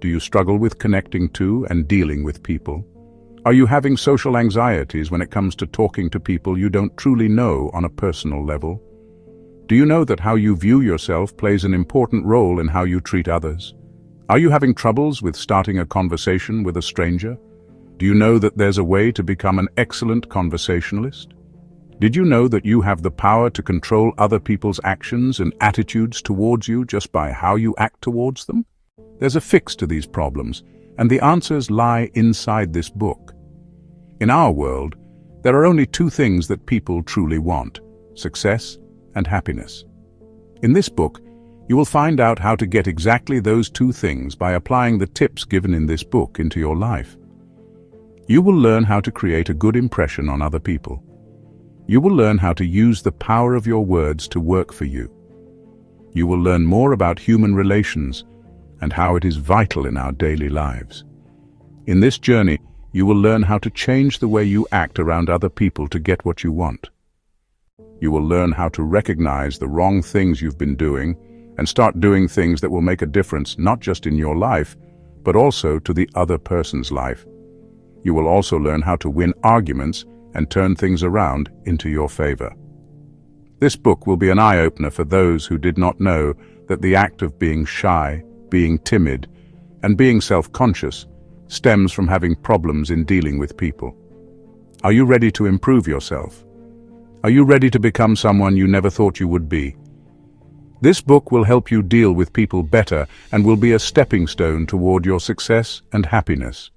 Do you struggle with connecting to and dealing with people? Are you having social anxieties when it comes to talking to people you don't truly know on a personal level? Do you know that how you view yourself plays an important role in how you treat others? Are you having troubles with starting a conversation with a stranger? Do you know that there's a way to become an excellent conversationalist? Did you know that you have the power to control other people's actions and attitudes towards you just by how you act towards them? There's a fix to these problems, and the answers lie inside this book. In our world, there are only two things that people truly want: success and happiness. In this book, you will find out how to get exactly those two things by applying the tips given in this book into your life. You will learn how to create a good impression on other people. You will learn how to use the power of your words to work for you. You will learn more about human relations and how it is vital in our daily lives. In this journey, you will learn how to change the way you act around other people to get what you want. You will learn how to recognize the wrong things you've been doing and start doing things that will make a difference not just in your life, but also to the other person's life. You will also learn how to win arguments and turn things around into your favor. This book will be an eye-opener for those who did not know that the act of being shy, being timid, and being self-conscious stems from having problems in dealing with people. Are you ready to improve yourself? Are you ready to become someone you never thought you would be? This book will help you deal with people better and will be a stepping stone toward your success and happiness.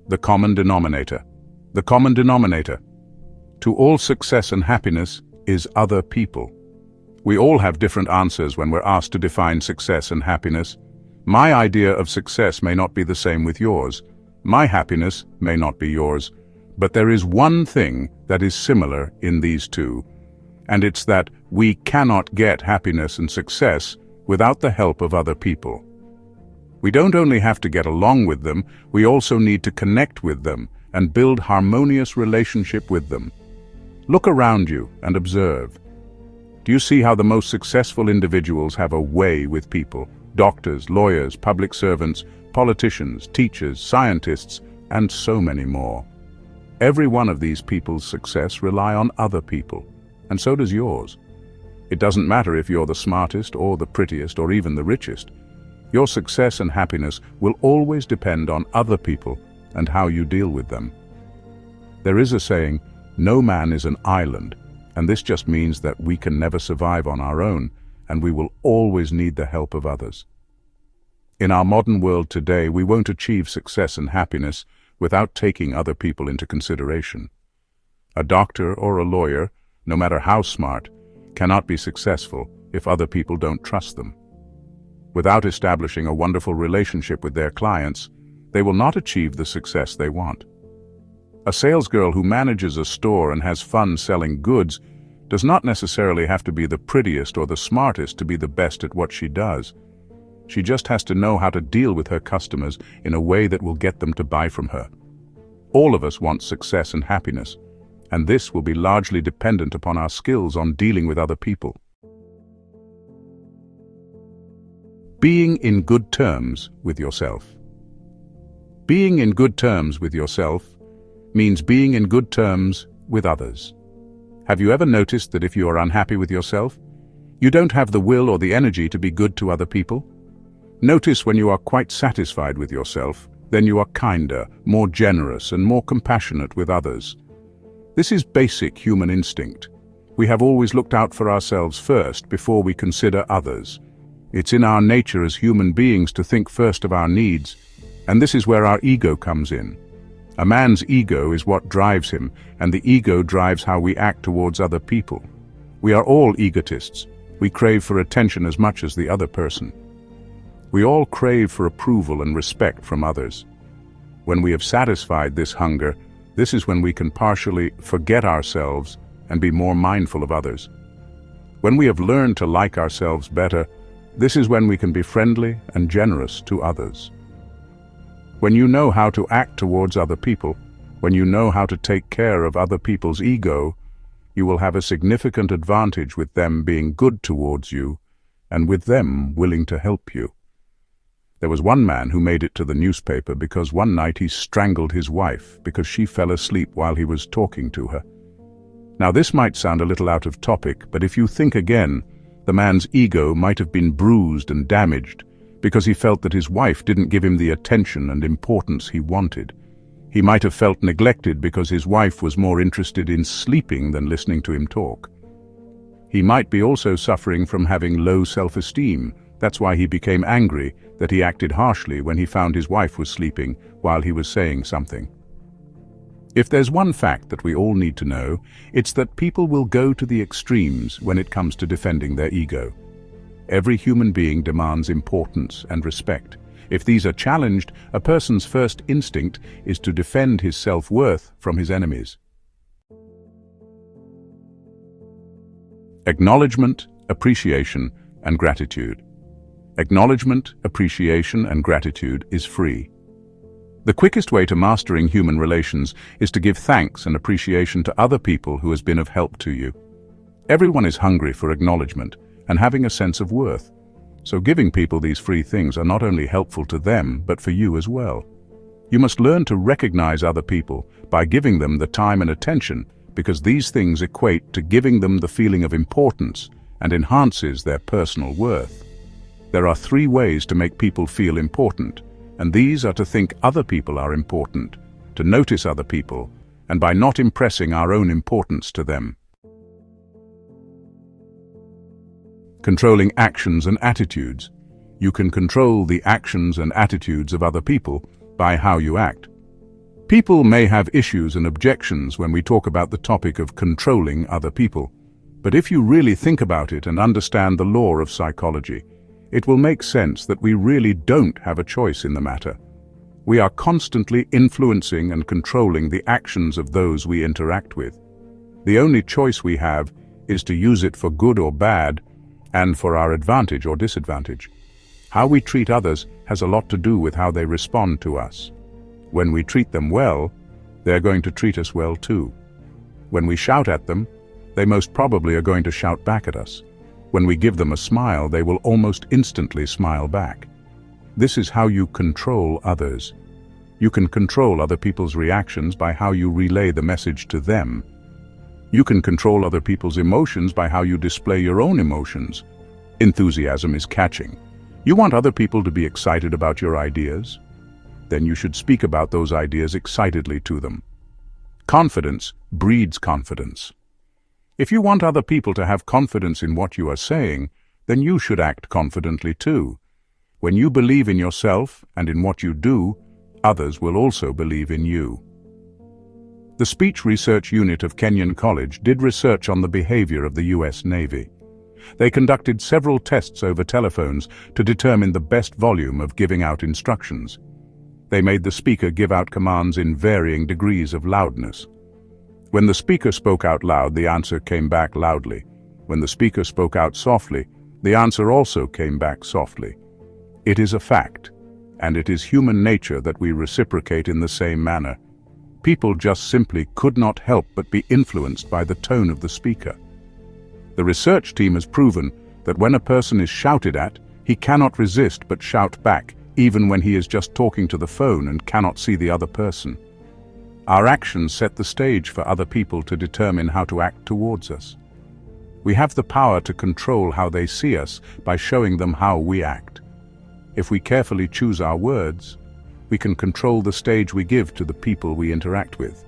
The common denominator. The common denominator to all success and happiness is other people. We all have different answers when we're asked to define success and happiness. My idea of success may not be the same with yours. My happiness may not be yours. But there is one thing that is similar in these two, and it's that we cannot get happiness and success without the help of other people. We don't only have to get along with them, we also need to connect with them and build harmonious relationship with them. Look around you and observe. Do you see how the most successful individuals have a way with people? Doctors, lawyers, public servants, politicians, teachers, scientists, and so many more. Every one of these people's success rely on other people, and so does yours. It doesn't matter if you're the smartest or the prettiest or even the richest. Your success and happiness will always depend on other people and how you deal with them. There is a saying, no man is an island, and this just means that we can never survive on our own, and we will always need the help of others. In our modern world today, we won't achieve success and happiness without taking other people into consideration. A doctor or a lawyer, no matter how smart, cannot be successful if other people don't trust them. Without establishing a wonderful relationship with their clients, they will not achieve the success they want. A salesgirl who manages a store and has fun selling goods does not necessarily have to be the prettiest or the smartest to be the best at what she does. She just has to know how to deal with her customers in a way that will get them to buy from her. All of us want success and happiness, and this will be largely dependent upon our skills on dealing with other people. Being in good terms with yourself. Being in good terms with yourself means being in good terms with others. Have you ever noticed that if you are unhappy with yourself, you don't have the will or the energy to be good to other people? Notice when you are quite satisfied with yourself, then you are kinder, more generous, and more compassionate with others. This is basic human instinct. We have always looked out for ourselves first before we consider others. It's in our nature as human beings to think first of our needs, and this is where our ego comes in. A man's ego is what drives him, and the ego drives how we act towards other people. We are all egotists. We crave for attention as much as the other person. We all crave for approval and respect from others. When we have satisfied this hunger, this is when we can partially forget ourselves and be more mindful of others. When we have learned to like ourselves better, this is when we can be friendly and generous to others. When you know how to act towards other people, when you know how to take care of other people's ego, you will have a significant advantage with them being good towards you, and with them willing to help you. There was one man who made it to the newspaper because one night he strangled his wife because she fell asleep while he was talking to her. Now this might sound a little out of topic, but if you think again, the man's ego might have been bruised and damaged because he felt that his wife didn't give him the attention and importance he wanted. He might have felt neglected because his wife was more interested in sleeping than listening to him talk. He might be also suffering from having low self-esteem. That's why he became angry that he acted harshly when he found his wife was sleeping while he was saying something. If there's one fact that we all need to know, it's that people will go to the extremes when it comes to defending their ego. Every human being demands importance and respect. If these are challenged, a person's first instinct is to defend his self-worth from his enemies. Acknowledgement, appreciation, and gratitude. Acknowledgement, appreciation, and gratitude is free. The quickest way to mastering human relations is to give thanks and appreciation to other people who has been of help to you. Everyone is hungry for acknowledgement and having a sense of worth. So giving people these free things are not only helpful to them, but for you as well. You must learn to recognize other people by giving them the time and attention, because these things equate to giving them the feeling of importance and enhances their personal worth. There are 3 ways to make people feel important, and these are to think other people are important, to notice other people, and by not impressing our own importance to them. Controlling actions and attitudes. You can control the actions and attitudes of other people by how you act. People may have issues and objections when we talk about the topic of controlling other people, but if you really think about it and understand the law of psychology, it will make sense that we really don't have a choice in the matter. We are constantly influencing and controlling the actions of those we interact with. The only choice we have is to use it for good or bad, and for our advantage or disadvantage. How we treat others has a lot to do with how they respond to us. When we treat them well, they're going to treat us well too. When we shout at them, they most probably are going to shout back at us. When we give them a smile, they will almost instantly smile back. This is how you control others. You can control other people's reactions by how you relay the message to them. You can control other people's emotions by how you display your own emotions. Enthusiasm is catching. You want other people to be excited about your ideas? Then you should speak about those ideas excitedly to them. Confidence breeds confidence. If you want other people to have confidence in what you are saying, then you should act confidently too. When you believe in yourself and in what you do, others will also believe in you. The Speech Research Unit of Kenyon College did research on the behavior of the US Navy. They conducted several tests over telephones to determine the best volume of giving out instructions. They made the speaker give out commands in varying degrees of loudness. When the speaker spoke out loud, the answer came back loudly. When the speaker spoke out softly, the answer also came back softly. It is a fact, and it is human nature that we reciprocate in the same manner. People just simply could not help but be influenced by the tone of the speaker. The research team has proven that when a person is shouted at, he cannot resist but shout back, even when he is just talking to the phone and cannot see the other person. Our actions set the stage for other people to determine how to act towards us. We have the power to control how they see us by showing them how we act. If we carefully choose our words, we can control the stage we give to the people we interact with.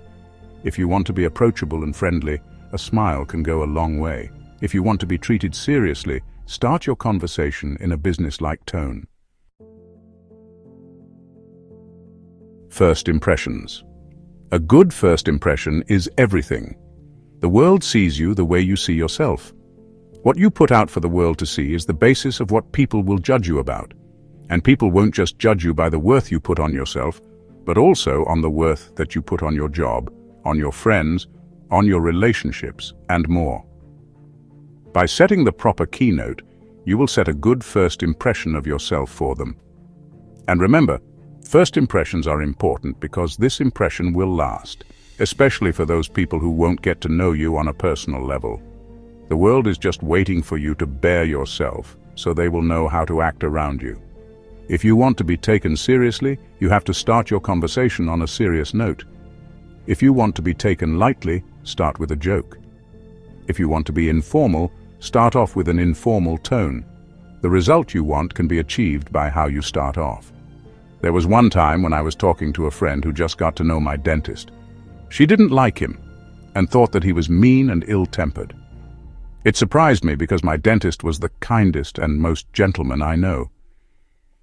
If you want to be approachable and friendly, a smile can go a long way. If you want to be treated seriously, start your conversation in a business-like tone. First impressions. A good first impression is everything. The world sees you the way you see yourself. What you put out for the world to see is the basis of what people will judge you about. And people won't just judge you by the worth you put on yourself, but also on the worth that you put on your job, on your friends, on your relationships, and more. By setting the proper keynote, you will set a good first impression of yourself for them. And remember, first impressions are important because this impression will last, especially for those people who won't get to know you on a personal level. The world is just waiting for you to bare yourself, so they will know how to act around you. If you want to be taken seriously, you have to start your conversation on a serious note. If you want to be taken lightly, start with a joke. If you want to be informal, start off with an informal tone. The result you want can be achieved by how you start off. There was one time when I was talking to a friend who just got to know my dentist. She didn't like him and thought that he was mean and ill-tempered. It surprised me because my dentist was the kindest and most gentleman I know.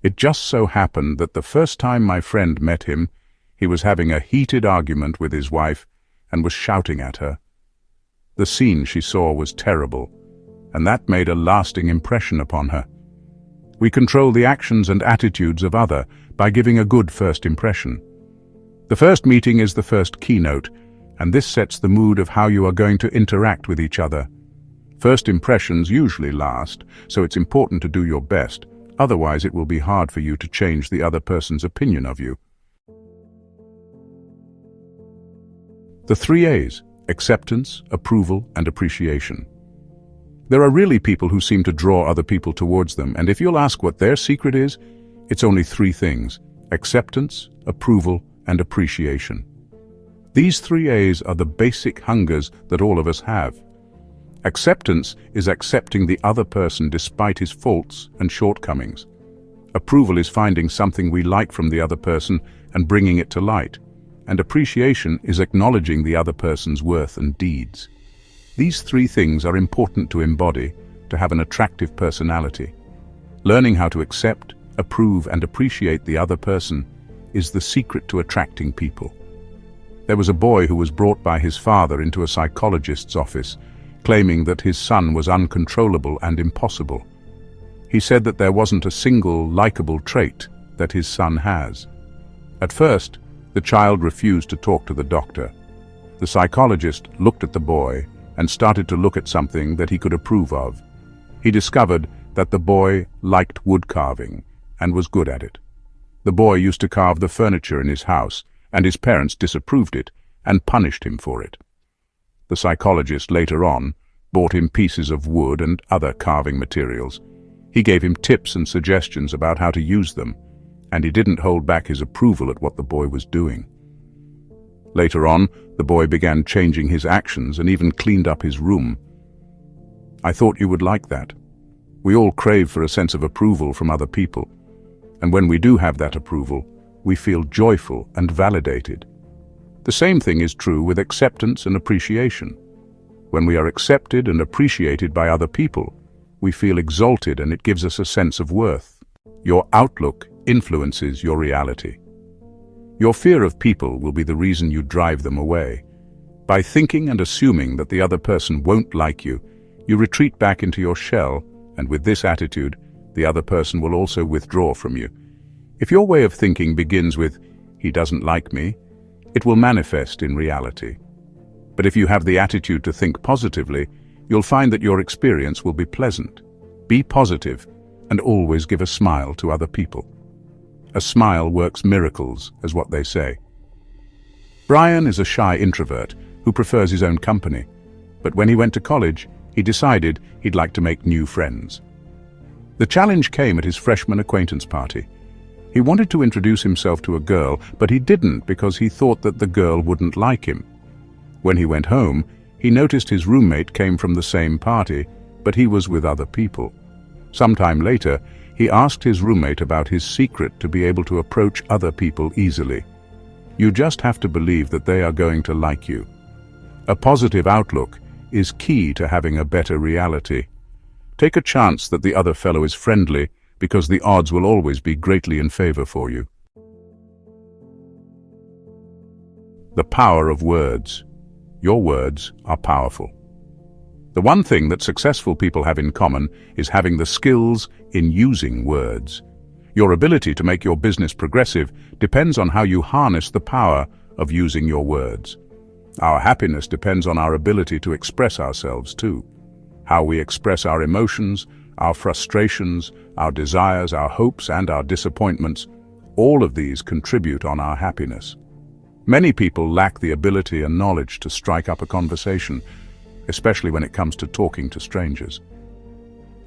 It just so happened that the first time my friend met him, he was having a heated argument with his wife and was shouting at her. The scene she saw was terrible, and that made a lasting impression upon her. We control the actions and attitudes of others by giving a good first impression. The first meeting is the first keynote, and this sets the mood of how you are going to interact with each other. First impressions usually last, so it's important to do your best, otherwise it will be hard for you to change the other person's opinion of you. The 3 A's: acceptance, approval, and appreciation. There are really people who seem to draw other people towards them, and if you'll ask what their secret is, it's only 3 things: acceptance, approval, and appreciation. These 3 A's are the basic hungers that all of us have. Acceptance is accepting the other person despite his faults and shortcomings. Approval is finding something we like from the other person and bringing it to light. And appreciation is acknowledging the other person's worth and deeds. These 3 things are important to embody, to have an attractive personality. Learning how to accept, approve, and appreciate the other person is the secret to attracting people. There was a boy who was brought by his father into a psychologist's office, claiming that his son was uncontrollable and impossible. He said that there wasn't a single likable trait that his son has. At first, the child refused to talk to the doctor. The psychologist looked at the boy and started to look at something that he could approve of. He discovered that the boy liked wood carving and was good at it. The boy used to carve the furniture in his house, and his parents disapproved it and punished him for it. The psychologist later on bought him pieces of wood and other carving materials. He gave him tips and suggestions about how to use them, and he didn't hold back his approval at what the boy was doing. Later on, the boy began changing his actions and even cleaned up his room. I thought you would like that. We all crave for a sense of approval from other people, and when we do have that approval, we feel joyful and validated. The same thing is true with acceptance and appreciation. When we are accepted and appreciated by other people, we feel exalted and it gives us a sense of worth. Your outlook influences your reality. Your fear of people will be the reason you drive them away. By thinking and assuming that the other person won't like you, you retreat back into your shell, and with this attitude, the other person will also withdraw from you. If your way of thinking begins with, "He doesn't like me," it will manifest in reality. But if you have the attitude to think positively, you'll find that your experience will be pleasant. Be positive and always give a smile to other people. A smile works miracles, is what they say. Brian is a shy introvert who prefers his own company, but when he went to college, he decided he'd like to make new friends. The challenge came at his freshman acquaintance party. He wanted to introduce himself to a girl, but he didn't because he thought that the girl wouldn't like him. When he went home, he noticed his roommate came from the same party, but he was with other people. Sometime later, he asked his roommate about his secret to be able to approach other people easily. You just have to believe that they are going to like you. A positive outlook is key to having a better reality. Take a chance that the other fellow is friendly, because the odds will always be greatly in favor for you. The power of words. Your words are powerful. The one thing that successful people have in common is having the skills in using words. Your ability to make your business progressive depends on how you harness the power of using your words. Our happiness depends on our ability to express ourselves too. How we express our emotions, our frustrations, our desires, our hopes, and our disappointments, all of these contribute on our happiness. Many people lack the ability and knowledge to strike up a conversation, especially when it comes to talking to strangers.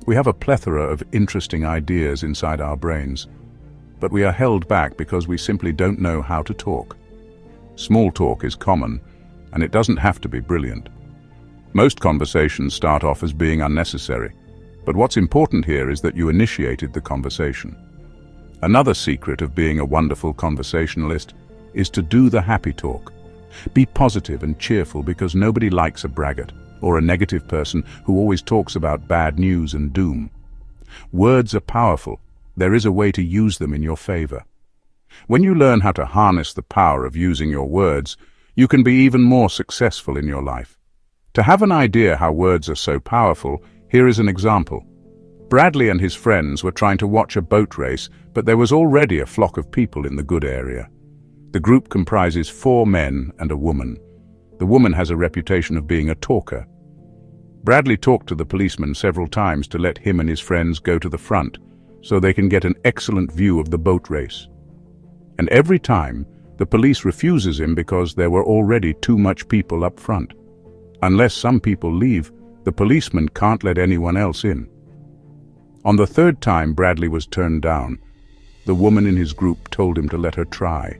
We have a plethora of interesting ideas inside our brains, but we are held back because we simply don't know how to talk. Small talk is common, and it doesn't have to be brilliant. Most conversations start off as being unnecessary, but what's important here is that you initiated the conversation. Another secret of being a wonderful conversationalist is to do the happy talk. Be positive and cheerful, because nobody likes a braggart or a negative person who always talks about bad news and doom. Words are powerful. There is a way to use them in your favor. When you learn how to harness the power of using your words, you can be even more successful in your life. To have an idea how words are so powerful, here is an example. Bradley and his friends were trying to watch a boat race, but there was already a flock of people in the good area. The group comprises 4 men and a woman. The woman has a reputation of being a talker. Bradley talked to the policeman several times to let him and his friends go to the front, so they can get an excellent view of the boat race. And every time, the police refuses him because there were already too much people up front. Unless some people leave, the policeman can't let anyone else in. On the 3rd time Bradley was turned down, the woman in his group told him to let her try.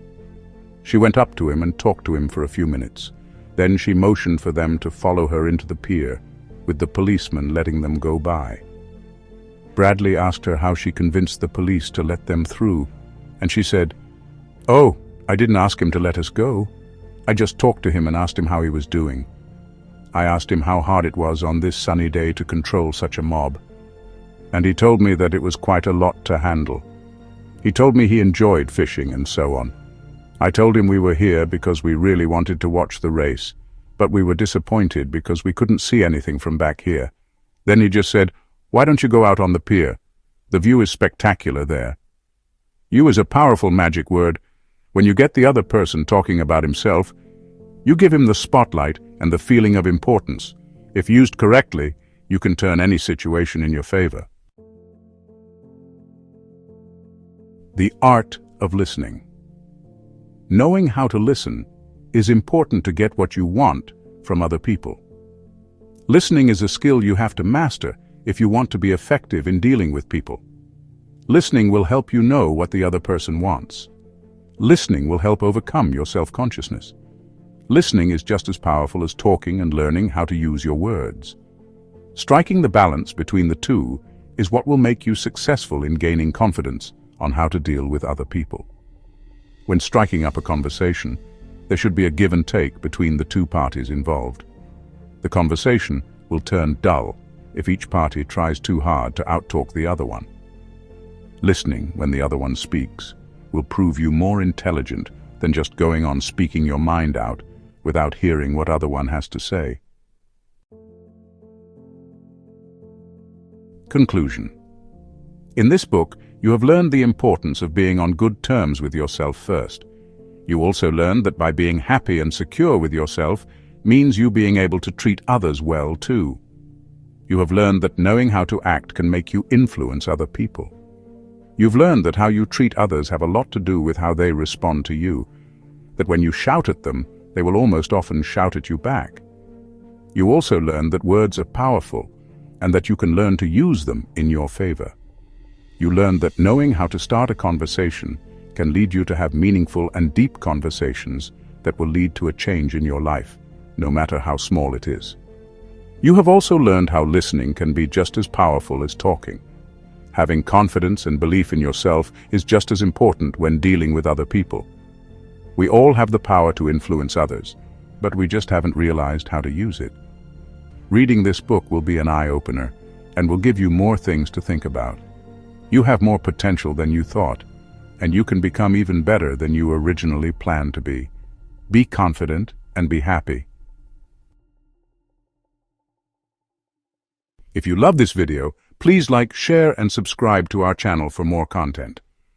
She went up to him and talked to him for a few minutes. Then she motioned for them to follow her into the pier, with the policeman letting them go by. Bradley asked her how she convinced the police to let them through, and she said, "Oh, I didn't ask him to let us go. I just talked to him and asked him how he was doing. I asked him how hard it was on this sunny day to control such a mob, and he told me that it was quite a lot to handle. He told me he enjoyed fishing and so on. I told him we were here because we really wanted to watch the race, but we were disappointed because we couldn't see anything from back here. Then he just said, 'Why don't you go out on the pier? The view is spectacular there.' You is a powerful magic word. When you get the other person talking about himself, you give him the spotlight and the feeling of importance. If used correctly, you can turn any situation in your favor." The art of listening. Knowing how to listen is important to get what you want from other people. Listening is a skill you have to master if you want to be effective in dealing with people. Listening will help you know what the other person wants. Listening will help overcome your self-consciousness. Listening is just as powerful as talking and learning how to use your words. Striking the balance between the two is what will make you successful in gaining confidence on how to deal with other people. When striking up a conversation, there should be a give and take between the two parties involved. The conversation will turn dull if each party tries too hard to outtalk the other one. Listening when the other one speaks will prove you more intelligent than just going on speaking your mind out without hearing what other one has to say. Conclusion. In this book, you have learned the importance of being on good terms with yourself first. You also learned that by being happy and secure with yourself means you being able to treat others well too. You have learned that knowing how to act can make you influence other people. You've learned that how you treat others have a lot to do with how they respond to you, that when you shout at them, they will almost often shout at you back. You also learned that words are powerful and that you can learn to use them in your favor. You learned that knowing how to start a conversation can lead you to have meaningful and deep conversations that will lead to a change in your life, no matter how small it is. You have also learned how listening can be just as powerful as talking. Having confidence and belief in yourself is just as important when dealing with other people. We all have the power to influence others, but we just haven't realized how to use it. Reading this book will be an eye-opener and will give you more things to think about. You have more potential than you thought, and you can become even better than you originally planned to be. Be confident and be happy. If you love this video, please like, share, and subscribe to our channel for more content.